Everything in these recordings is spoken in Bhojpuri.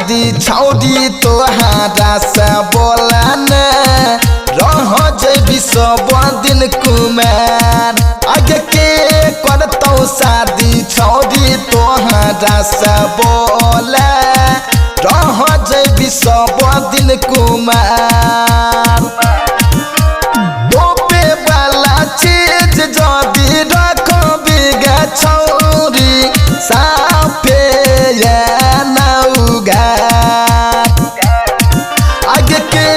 शादी छौरी तोहारा से बोला न रह जैबी सब दिन कुमार आगे के करतौ शादी छौरी तोहारा से बोला रह जैबी सब दिन कुमार डोबे वाला चीज जदी रखबी गे छौरी साफे आगे के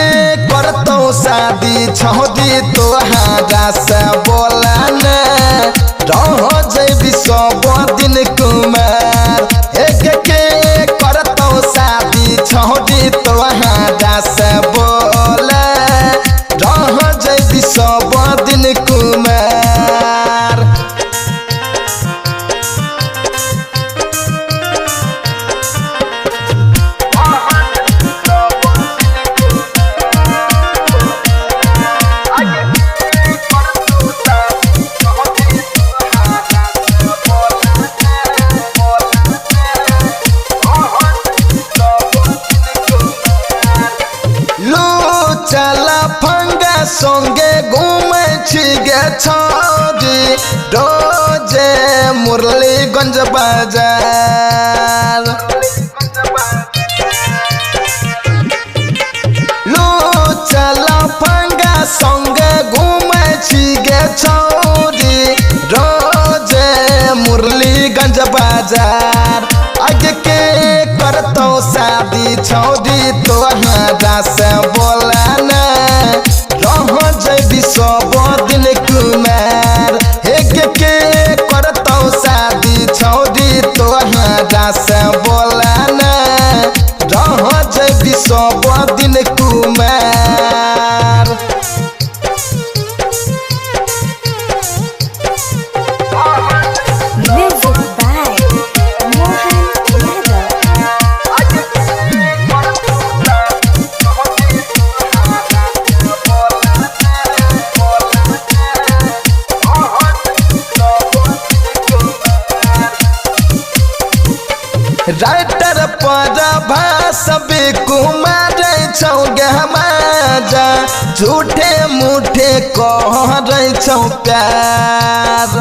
करतौ शादी छौरी तोहारा से बोला न रह जैबी सब दिन कुमार एक के करतौ शादी छौरी तोहारा से बोला रह जैबी सब दिन कुमार चला फंगा संगे घूमे गे छौरी रोजे मुरलीगंज बाजार लो चला फंगा संगे घूमे गे छौरी रोजे मुरलीगंज बाजार आगे के करतौ शादी छौरी तोहारा से बोला न रह जैबी सब दिन कुमार एक के करतौ शादी छौरी तोहारा से बोला न रह जैबी सब दिन कुमार राइटर पर भाषबे कुमार छौगे हमारा झूठे मूठे कह छौ प्यार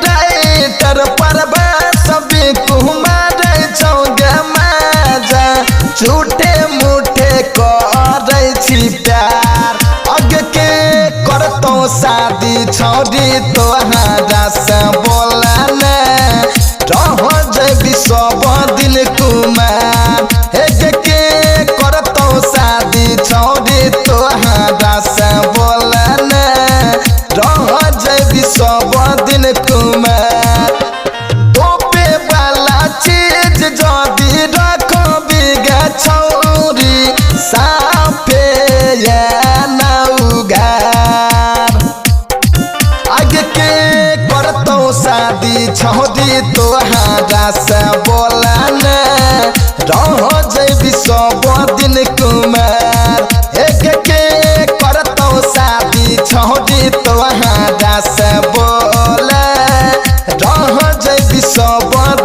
राइटर पर भाषबे कुमार छौगे हमारा झूठे मूठे कह छी प्यार अग के करतौ शादी छौरी तोहारा से बोला न रह जैबी सब दिन कुमार एक के करतौ शादी छौरी तोहारा से बोला न रह जैबी सब दिन कुमार डोबे वाला चीज जदी रखबी गे छौरी साफे आगे के करतौ शादी छौरी तोहारा से बोला न रह जैबी सब दिन कुमार एक के करतौ शादी छौरी तोहारा से बोला रह जैबी सब